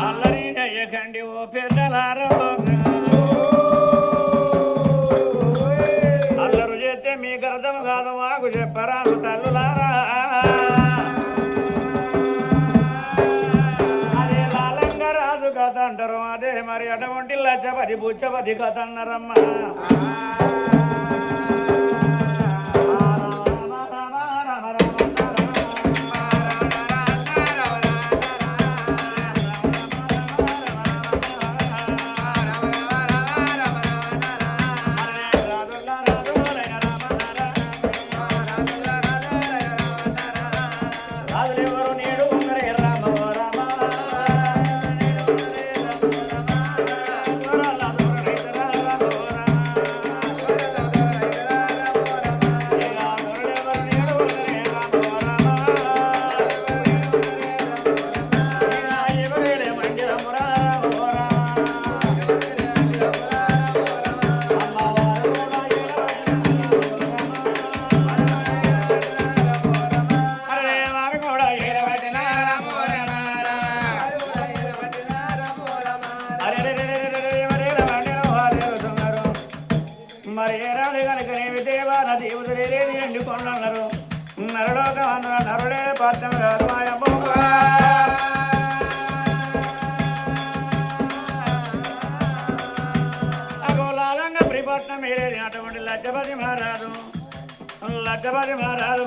అల్లరి చెయ్యకండి ఓ పెద్దలారో అల్లరు చేస్తే మీకు అర్థం కాదు మాకు చెప్పరాదు తల్లులారా అదే లాలంగా రాజు కథ అంటారు అదే మరి అటువంటి లచ్చపతి బుచ్చపతి కథ అన్నారమ్మా మరి ఏరాలు కనుకనేవి దేవాన దేవుడులేని ఎండుకొండన్నారు నరలోకం నరుడే పాత్రం కాదు మాయమ్మ అగోలాలంగా ప్రిపట్నం ఏరేది అటువంటి లచ్చపతి మహారాజు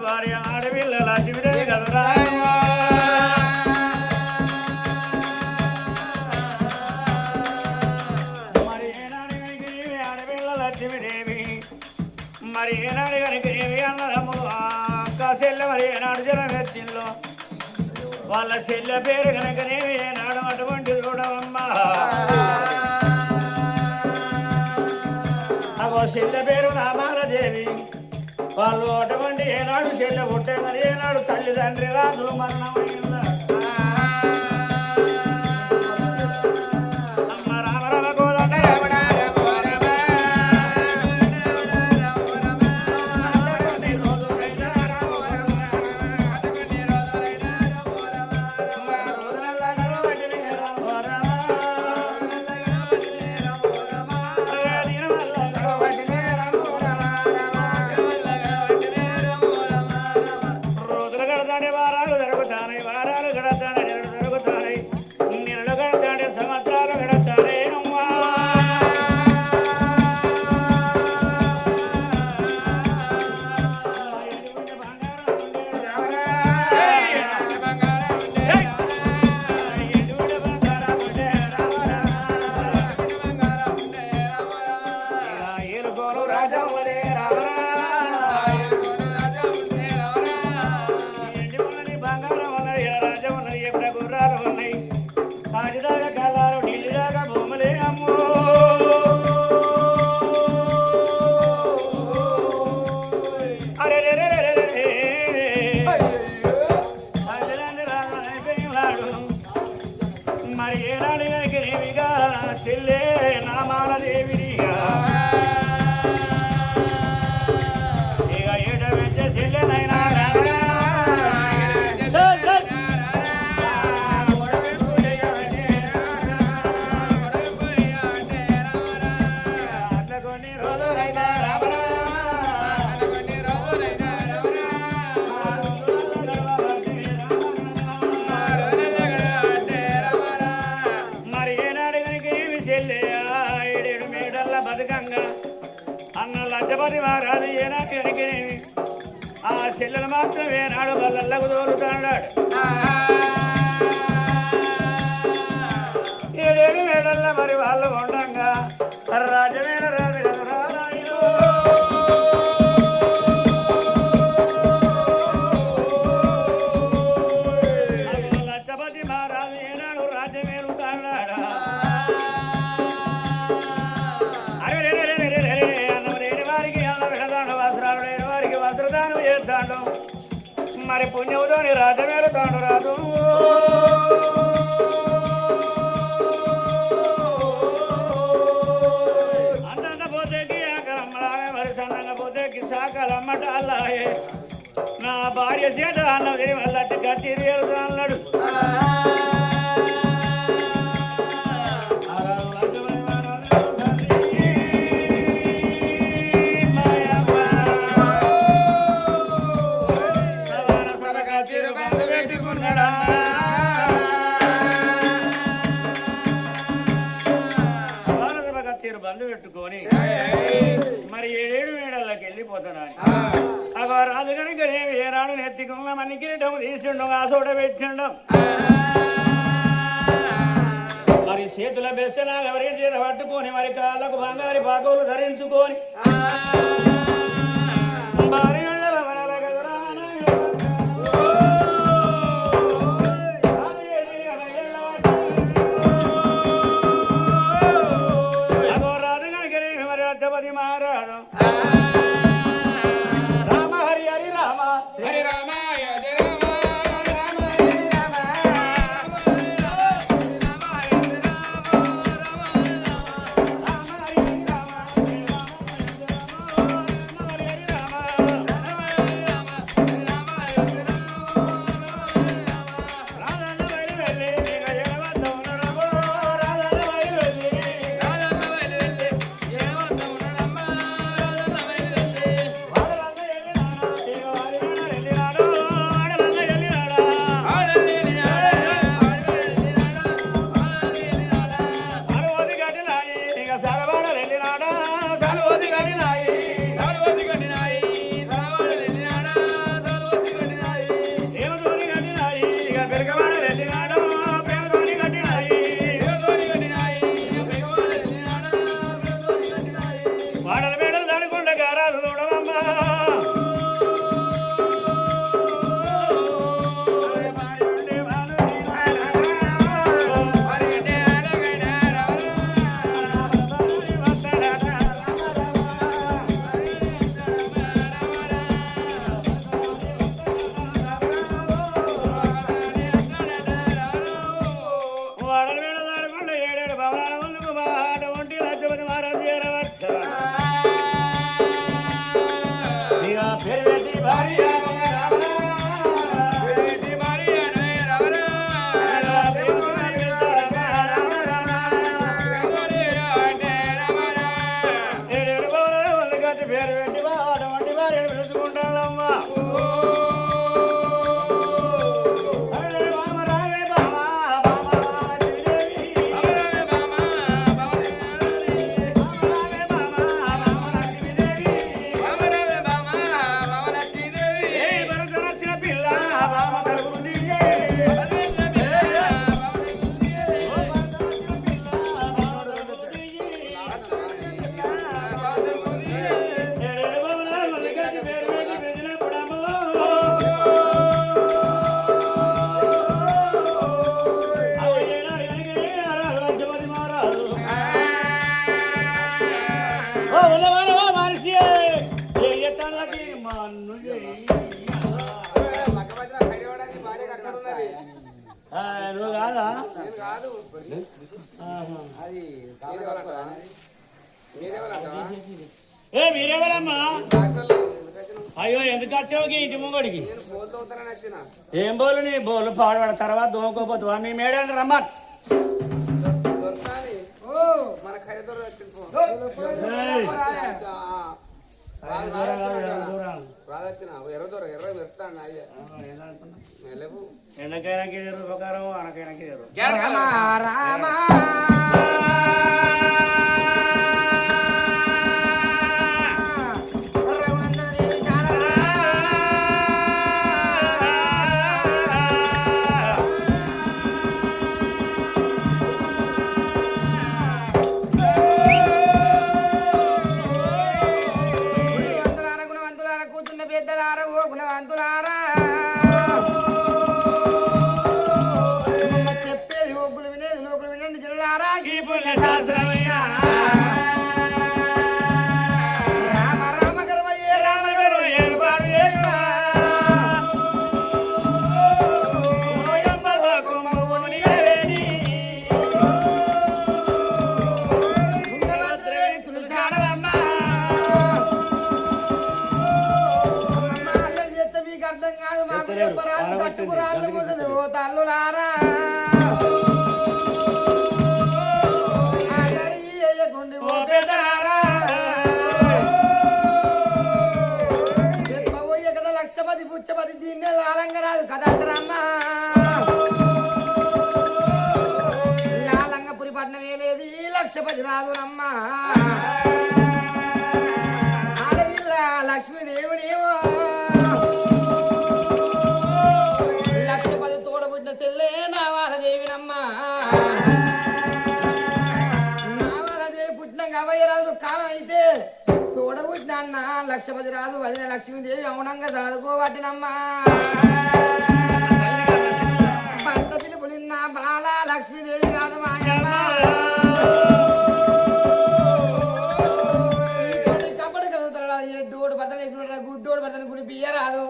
భార్య ఆడపిల్ల లక్ష్మీదేవి కదరా మరి ఏనాడు కనుక ఏమి అన్నదమ్ములు అక్క చెల్లె మరి ఏనాడు జనమెత్తిలో వాళ్ళ చెల్లె పేరు కనుకనేమి ఏనాడు అటువంటి చూడవమ్మా అగో చెల్లె పేరు నామాలదేవి వాళ్ళు అటువంటి ఏనాడు చెల్లె పుట్టే మరి ఏనాడు తల్లిదండ్రి రాజులు మరణమైందా మరి ఏనాడు ఏమిగా చెల్లే నామాలదేవిగా ఇక ఏట వెంచే చెల్లెనైనా అట్లా కొన్ని రోజులైనా అన్న లచ్చపతి మహారాజు ఏనాడు కనుకనేమి ఆ చెల్లెలు మాత్రం ఏనాడు వాళ్ళకు తోలుతాడాడు ఏడేడు మేడల్లో మరి వాళ్ళు ఉండంగా రాజమేన రాజు లచ్చపతి మహారాజు ఏనాడు రాజ్యమేలుతాడా వస్త్రదానం చేస్తాడు మరి పుణ్యముతోని రాజమేలు తాడు రాదు అందంగా పోతేకి ఆకలమ్మలాగే మరి సన్నంగా పోతేకి సాకలమ్మటాలాయే నా భార్య చేత అన్నది మళ్ళీ గట్టి అన్నాడు నాడు నెత్తికున్న మన్ని కిరీటము తీసిండు ఆ చోట పెట్టిండు మరి చేతుల బెస్తనాలు ఎవరి చేత పట్టుకొని మరి కాళ్ళకు బంగారి పాకోలు ధరించుకొని రాదు కనుక మరి అద్దపతి మహారాజు రామ హరి హరి రామ హరి రామ నువ్వు కాదా ఏ మీరెవరమ్మా అయ్యో ఎందుకు వచ్చావు ఇంటి ముంగడికి ఏం బోలు నీ బోలు పాడబడ తర్వాత దోమకోపోతావా మీ మేడాన్ని రమ్మన్ ఎన్నకైనాకి ఉపకారం అనకైనాకి చెప్పేది ఒగ్గులు వినేది లోకులు వినండి జిల్లారా ఈ పుణ్య శాస్త్రమయ్యా రామ రామ గర్వయ్యే రామ గర్వయ్యే కట్టుకురాళ్ళు ముసలి ఓ తల్లులారా చెప్పబోయే కదా లక్షపతి పుచ్చపతి దీన్నే లాలంగా రాదు కదంటరమ్మా లాలంగపురి పట్నమే లేదు ఈ లక్షపతి రాదునమ్మా ఆడవిల్ల లక్ష్మీదేవునేమో మాయమ్మ నావరాజు పుట్టిన కాబోయే రాజు కాలం అయితే చూడబుట్టిన అన్న లక్షపతి రాజు వదిన లక్ష్మీదేవి అవునంగా చదువుకోబట్టినమ్మా భర్త పిలుపునిన్న బాల లక్ష్మీదేవి కాదు మాయమ్మ కప్పటి కలుగుతాడు ఎడ్డోడు భర్తని గుడ్డోడు భర్తని గుడి బియ్య రాదు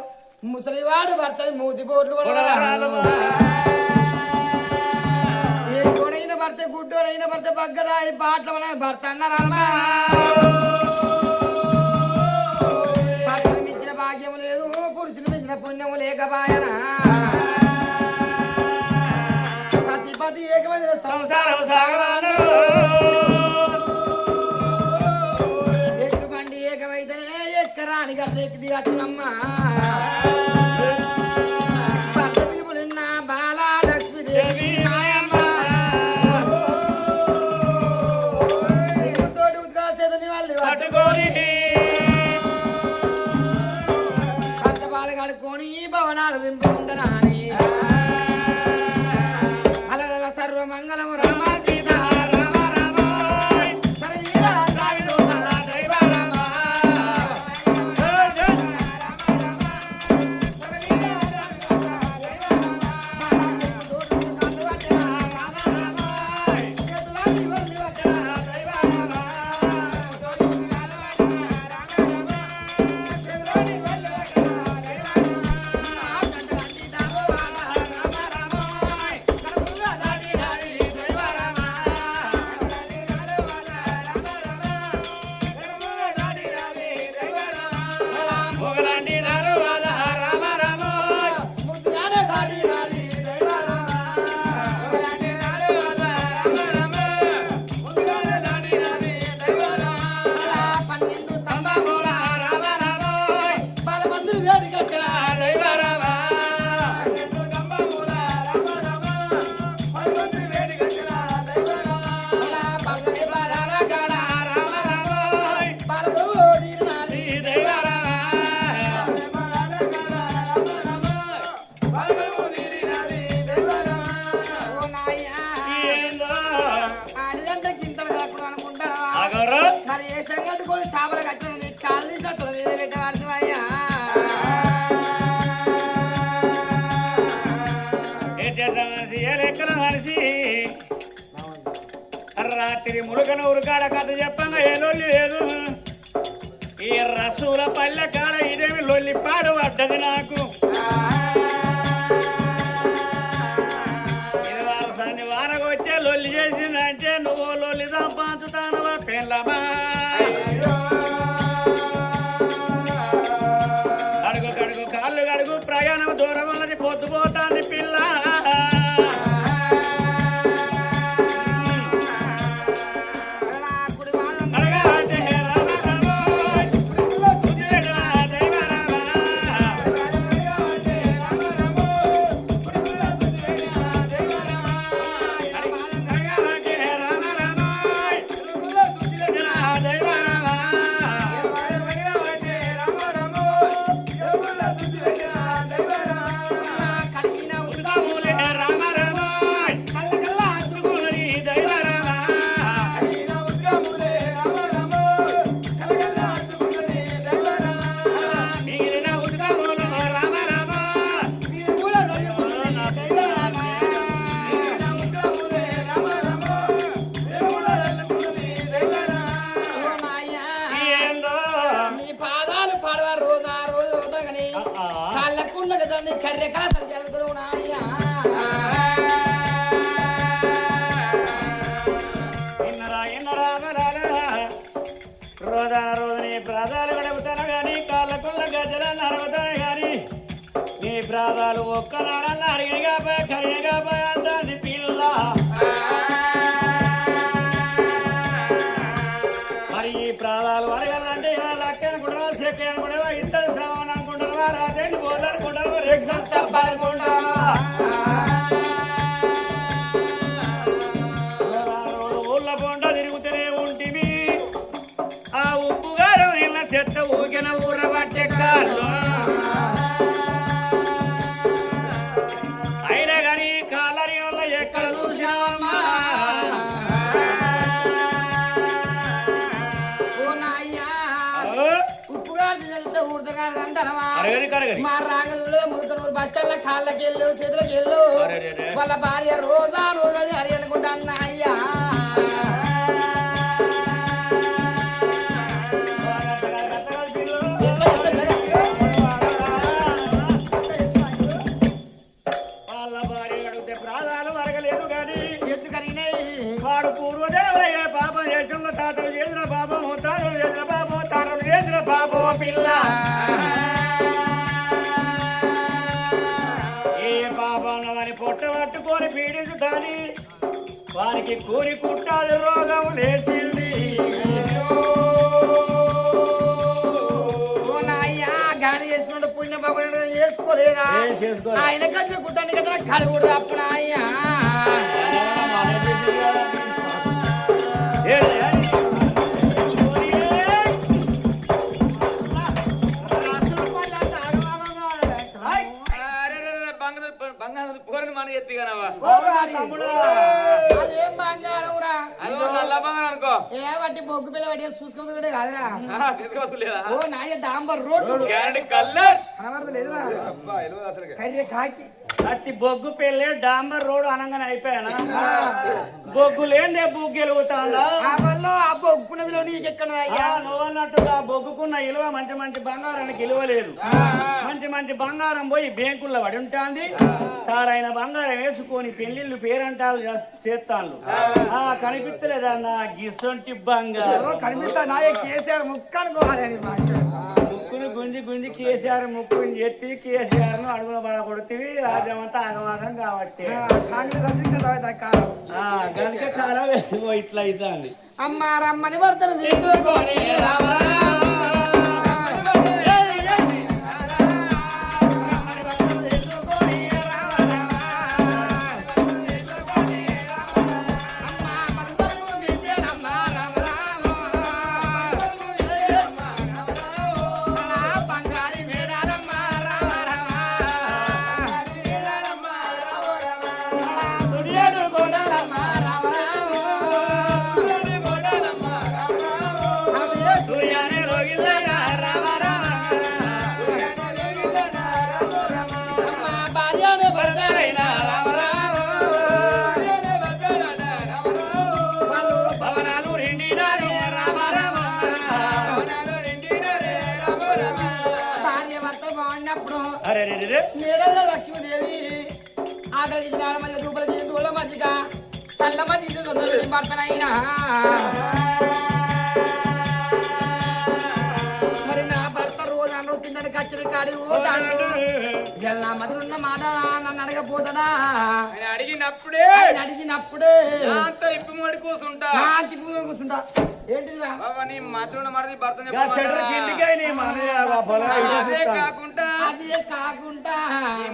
ముసలివాడు భర్తని మూతి పోట్లు ఎడ్డోడైన భర్త గుడ్డోడైన భర్త బగ్గదాయి పాటల భర్త అన్నారమ్మా భర్తను మించిన భాగ్యం లేదు పురుషులు మించిన పుణ్యము లేకపాయనా సతిపతి ఏకమైన సంసారం సాగరాను ఎట్లు బండి ఏకమైతేనే ఎక్కరాని గట్ల ఎక్కి దిగచ్చునమ్మా భర్త పిలుపులున్న బాల లక్ష్మీదేవి మాయమ్మ తోటి ఉద్గాసేదని వాళ్ళు పట్టుకొని కష్టపాలు కడుక్కొని భవనాలు వింపుకుంటున్నాని అలల సర్వమంగళము రామ సీత రామ రామ సరిగా సాగిదోతల దైవ రామ రాత్రి మురుగన ఉరుకాడ కథ చెప్పంగా ఏ లొల్లి లేదు ఈ రసూల పల్లె కాడ ఇదేమి లొల్లి పాడు పడ్డది నాకు ఇది వారసాన్ని వారగొచ్చే లొల్లి చేసిందంటే నువ్వు లొల్లి సంపాదించుతానువా పిల్లమా కడుగు కడుగు కాళ్ళు కడుగు ప్రయాణం దూరం వల్లది పొద్దుపోతాంది పిల్ల రోజుని ప్రాదాలు గడుపుతాను గాని కాళ్ళకున్న గజలన్న అరుగుతాను గాని నీ ప్రాదాలు ఒక్కనాడన్న అరిగిగా పోయి కరిగిగా పోయి అంటుంది పిల్ల మరి ఈ ప్రాదాలు అరగాలంటే లక్క అనుకుంటావా సెక్క అనుకుంటావా ఇద్దరు సామాన్ అనుకుంటావా రాజేంద్ర బోర్డు అనుకుంటావా రెగ్యులర్ సబ్బ అనుకుంటావా ఊళ్ళ బొండ తిరుగుతూనే ఉంటివి ఆ ఉప్పుగారు నిన్న చెత్త ఊకిన ఊర పట్టే కాళ్ళు అయినా కానీ కాలరి వల్ల ఎక్కడ చూసినావమ్మా ఓ నాయ్యా ఉప్పుగా తెలిస్తే ఊడతగా అంటారమ్మా మా రాంగదులో ముడతనూరు బస్ స్టాండ్ కాళ్ళకి వెళ్ళు చేతులకి వెళ్ళు వాళ్ళ భార్య రోజా రోజా అని అనుకుంటా అయ్యా వాళ్ళ భార్య అడిగితే ప్రాణాలు మరగలేదు కానీ ఎత్తు కరిగినాయి వాడు పూర్వదేవులయ్యే పాపం చేసిన తాతలు చేసిన పాపం తాతలు చేసిన పాపం తాతలు చేసిన పాపం పిల్ల ఏ పాపం పొట్ట పట్టుకొని పీడించుతాని వారికి కూరి కుట్టాది రోగం లేచింది గాడి చేసుకుంటూ పుణ్య బాబు చేసుకోలేదా ఆయన కలిసి కుట్టాను కదా కలుగుడు అప్పుడు అయ్యా పోరని మన ఎత్తిగానవా అదేం బంగారం రా నల్ల బంగారం అనుకో ఏ వాటి బొగ్గు పిల్ల వాటి చూసుకోవద్దు కాదురా తీసుకోవట్లేదా ఓ నాయ డాంబర్ రోడ్డు గ్యారెంటీ కలర్ కనబడతలేదురా కర్రీ కాకి అట్టి బొగ్గు పెళ్ళి డాంబర్ రోడ్ అనగానే అయిపోయానా బొగ్గు లేదే బొగ్గు వెలుగుతాందా ఆ బొగ్గున విలువ నీకెక్కడ అయ్యా నువ్వన్నట్టు ఆ బొగ్గుకున్న ఇలువ మంచి మంచి బంగారానికి ఇలువ లేదు మంచి మంచి బంగారం పోయి బ్యాంకుల్లో పడి ఉంటుంది తారైన బంగారం వేసుకొని పెళ్లిళ్ళు పేరంటాలు చేస్తాను కనిపిస్తలేదన్న గిసొంటి బంగారం కనిపిస్తా నాయ కేసీఆర్ ముక్క అనుకోవాలి ముక్కును గుంజి గుంజి కేసీఆర్ ముక్కుని ఎత్తి కేసీఆర్ ను అడుగున పడ కొడుతుంది రాజ్యమంతా ఆగమాగం కాబట్టి గనుక కాలం ఇట్లా అవుతుంది అమ్మ రమ్మని వర్తన తీసుకోని నీడల్లో లక్ష్మీదేవి ఆకలికి స్నానం మధ్య దూపల జీవితంలో మధ్యగా చల్ల మధ్య భర్తనైనా మరి నా భర్త రోజు అన్నం తిన్నది కచ్చరి కాడి పోతాడు ఎలా మధురున్న మాట నన్ను అడగపోతాడా అడిగినప్పుడే ఇప్పు మడి కూర్చుంటా కూర్చుంటా ఏంటిరా నీ మధురున్న మరిది భర్త అదే కాకుండా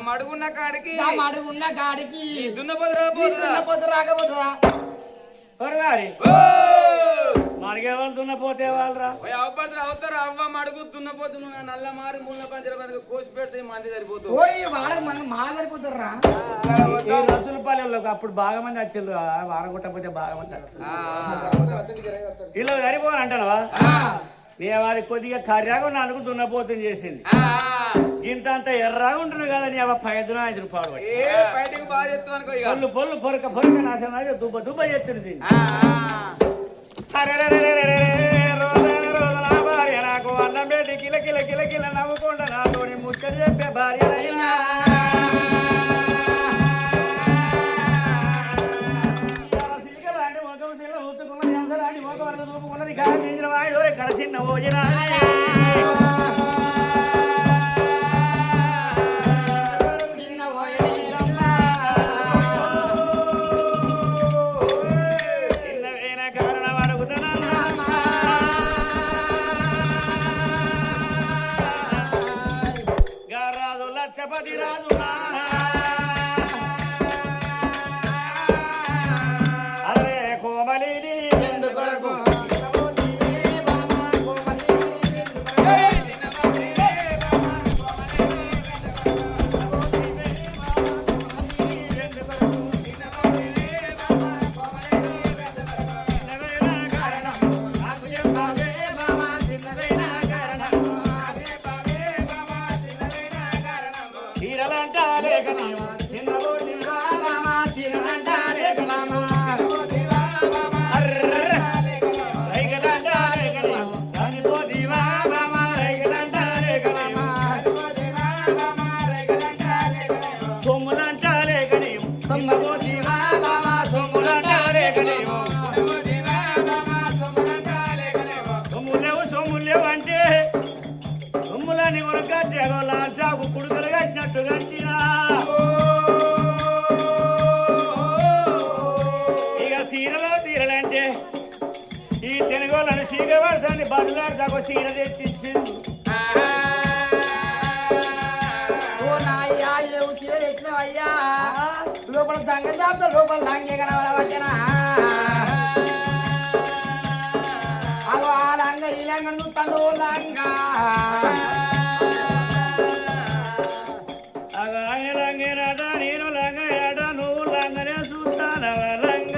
మడుగున్న కాడికి దున్నపోతు రాకపోతురా మనకేవాళ్ళు దున్నపోతే వాళ్ళరా అవుతారు అవ్వ మడుగు దున్నపోతు నల్ల మారి ముళ్ళ పంచల కోసి పెడితే మంది సరిపోతుంది వాళ్ళకి మనం మా సరిపోతారా ఈ రసులపల్లెల్లో అప్పుడు బాగా మంది వచ్చారు వారగొట్టకపోతే బాగా మంది ఇలా సరిపోని అంటావా నేను వారి కొద్దిగా కర్యాగా నన్ను దున్నపోతం చేసింది ఇంత అంత ఎర్రగా ఉంటుంది కదా నీ అవ్వ 5 రూపాయలు పొల్లు పొరక నాశనం దుబ్బ చేస్తుంది నాకు అన్నం పెట్టి కిల నవ్వుకుండా నాతో ముచ్చట చెప్పే భార్య ఉన్నది కాదు వాడు ఎక్కడ చిన్న భోజన చిన్నవైన కారణం అడుగుతున్నా గారాజు లక్షపతి రాజు అరే కోమలిని ఎందుకొరకు బొట్టు కట్టినా ఇక సీరలంటే ఈ తెలుగులను సీగవర్సాన్ని బదులాడతాకు సీర తెచ్చిచ్చింది. అయ్యా లోపల సంగ జాబ్ లోపల లాంగే కనబడవచ్చనా అగో ఆ లంగ ఈ లంగ తను లంగ ఆయన లంగేనట నేను లంగేట నువ్వు లంగనే చూస్తానవ లంగ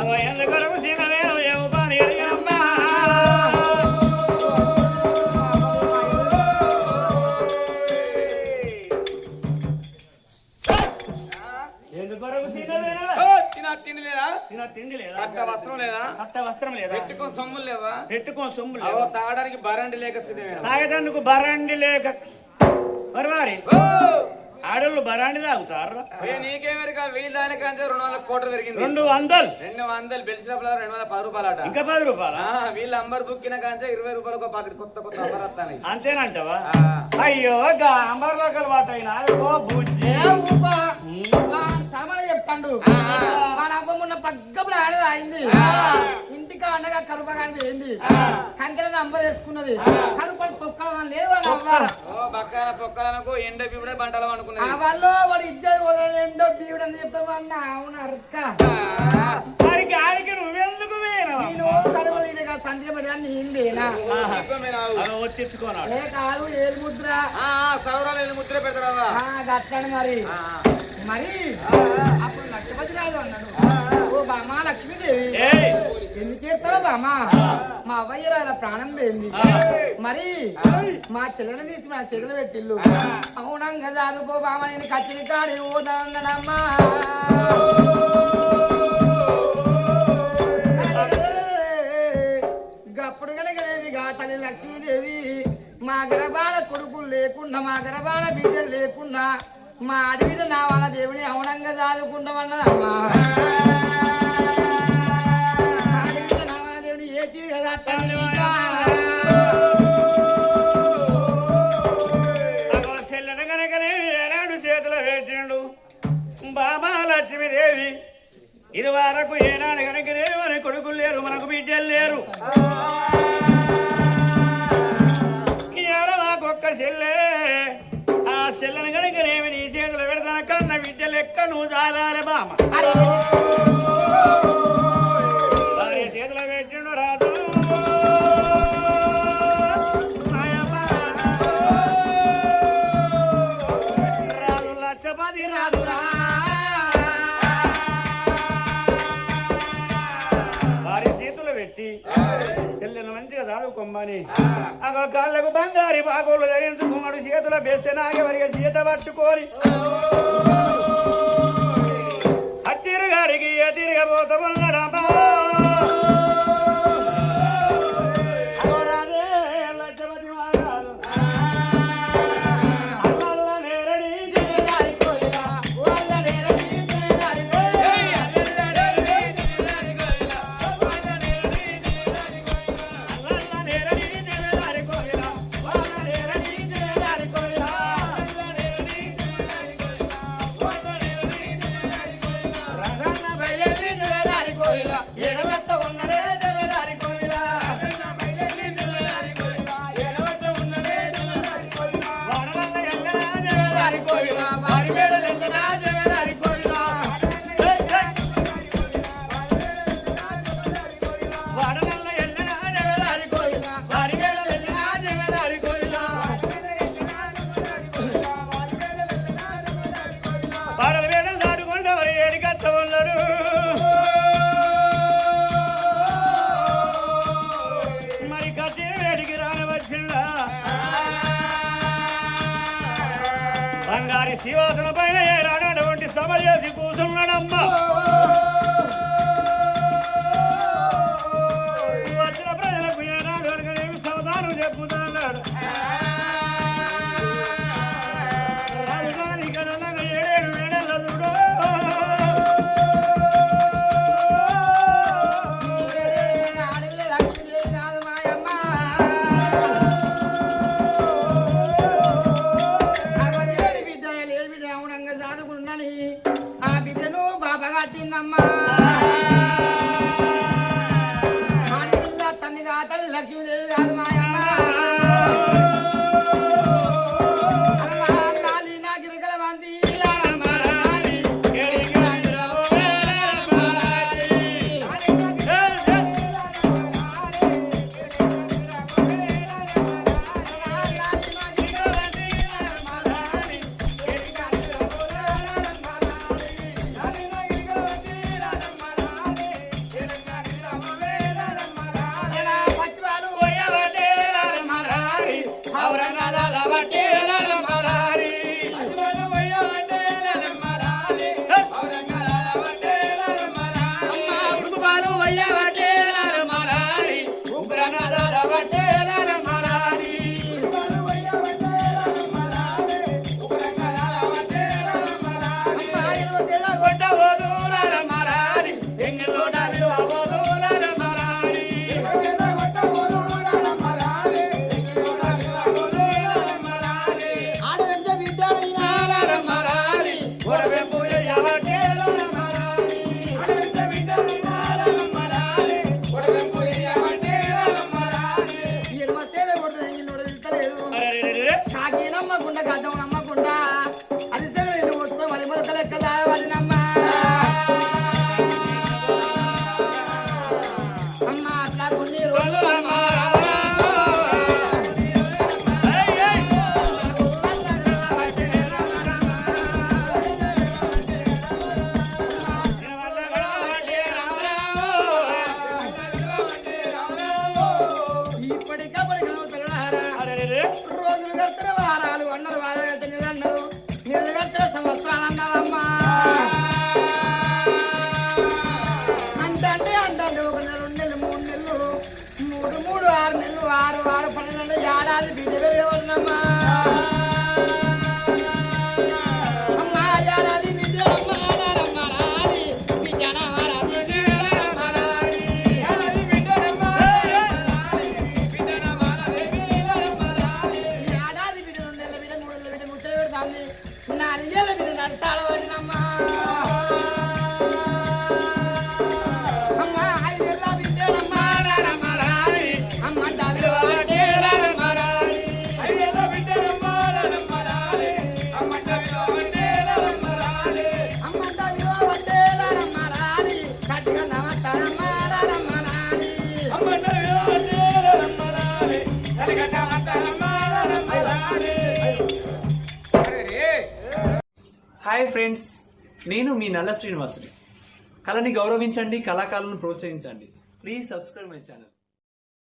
అవ ఎందుకొరకు సీనవే ఏమో పని అమ్మా తిండి లేదా తిండి లేదా అట్ట వస్త్రం లేదా అట్ట వస్త్రం లేదా పెట్టుకో సొమ్ములు లేవా పెట్టుకో సొమ్ము అవో తాగడానికి బరండి లేక తాగేటందుకు బరండి లేక మరి ఆడోళ్ళు బరాండి తాగుతారు. నీకేమెరిక వీళ్ళ దానికంటే 200 కోట్లు పెరిగింది. 200 బెల్చినప్పుడు 210 రూపాయలు అట. ఇంకా 10 రూపాయలు వీళ్ళు అంబర్ బుక్కిన కంటే 20 రూపాయలు ఒక కొత్త కొత్త అంబర్ వస్తాయి. అంతేనంటవా? అయ్యో అంబర్ లోకల్ వాట చెప్తాడు మన అవ్వ మొన్న పగ్గప్పుడు ఆడది అయింది ఇంటికి అండగా కరుపగాని పోయింది కంకెల అంబర్ వేసుకున్నది కరుపడి పొక్కల లేదు పక్కన పొక్కలకు ఎండ బీవుడే బంటలు అనుకున్నది. వాళ్ళు వాడు ఇచ్చేది వదలడు ఎండో బీవుడు అని చెప్తారు అన్న అవును అరక్క మరి గాలికి నువ్వెందుకు నేను కరువలేదుగా సందేహపడి నీందేనా తెచ్చుకోనాడు ఏ కాదు ఏలు ముద్ర సౌరాలు ఏలు ముద్ర పెడతారా గట్టాడు మరి మరి అప్పుడు లక్ష్మీ రాదు అన్నాడు ఓ బామా లక్ష్మీదేవి ఎందుకు చేస్తారో బామా మా అవ్వయ్య రాల ప్రాణం పోయింది మరి మా చెల్లెని తీసి మన చేతులు పెట్టిల్లు అవునంగా చదువుకో బామ నేను కచ్చిరి కాడి ఓదన్నడమ్మా గప్పుడు కనుకనేవిగా తల్లి లక్ష్మీదేవి మా గర్భాల కొడుకులు లేకుండా మా గర్భాల బిడ్డలు లేకుండా మా అడవిలో నా వాళ్ళ దేవుని అవునంగా చదువుకుంటామన్నదమ్మా అడవిలో నా వాళ్ళ దేవుని ఏ తీరు కదా చెల్లెన కనుకనేవి ఏనాడు చేతులు పెట్టిండు బాబా లక్ష్మీదేవి ఇది వరకు ఏనాడు కనుకనేవి మన కొడుకులు లేరు మనకు బిడ్డలు లేరు మాకొక్క చెల్లె ఆ చెల్లెని కనుకనేవి నీ చేతులు పెడతాను కన్న బిడ్డ లెక్క నువ్వు చాలాలి బామ భార్య చేతులు పెట్టిండు రాదు రాదు లక్షపతి రాదురా భార్య చేతులు పెట్టి చెల్లెను మంచిగా చదువుకోమ్మని ఆ కాళ్ళకు బంగారి బాగోళ్ళు ధరించుకున్నాడు చేతుల బెస్తే నాగవరిగా చేత పట్టుకొని అత్తిరుగాడికి తిరగబోతా ఉన్నాడమ్మా లక్షపతి మహారాజు బంగారి శివాసన పైన ఏనాడటువంటి సభ చేసి కూర్చున్నాడమ్మా వచ్చిన ప్రజలకు ఏనాడు కనుకనేమి సమాధానం చెప్పుతున్నాడు రాజధాని కనుక 7 వేడల చూడు అడవిలో లక్ష్మీదేవి కాదు మాయమ్మ అని ఆ బిడ్డను బాబా కట్టిందమ్మా తల్లిగా తల్లి లక్ష్మీదేవి కాదు మాయమ్మ రోజులు కట్టిన వారాలు అన్నారు వారాలు కట్టిన నెలలు అన్నారు నెలలు కట్టిన సంవత్సరాలు అన్నారమ్మా అంటే ఒక నెల 2 నెలలు 3 నెలలు 3 6 నెలలు 6 12 ఏడాది బిడ్డ పెరగవలనమ్మా అమ్మా ఏడాది బిడ్డ నడతాడవడినమ్మా అమ్మా ఐదేళ్ళ బిడ్డనమ్మా రమరాలి అమ్మ డబ్బు వాటేల రమరాలి ఐదేళ్ళ బిడ్డనమ్మా రమరాలి అమ్మ డబ్బు వాటేల రమరాలి అమ్మ డబ్బు వాటేల రమరాలి కట్టిగా నమస్తారమ్మా రమరాలి అమ్మ డబ్బు వాటేల రమరాలి కట్టిగా నమస్తారమ్మా రమరాలి. హాయ్ ఫ్రెండ్స్, నేను మీ నల్ల శ్రీనివాసుని. కళని గౌరవించండి, కళాకారులను ప్రోత్సహించండి. Please subscribe my channel.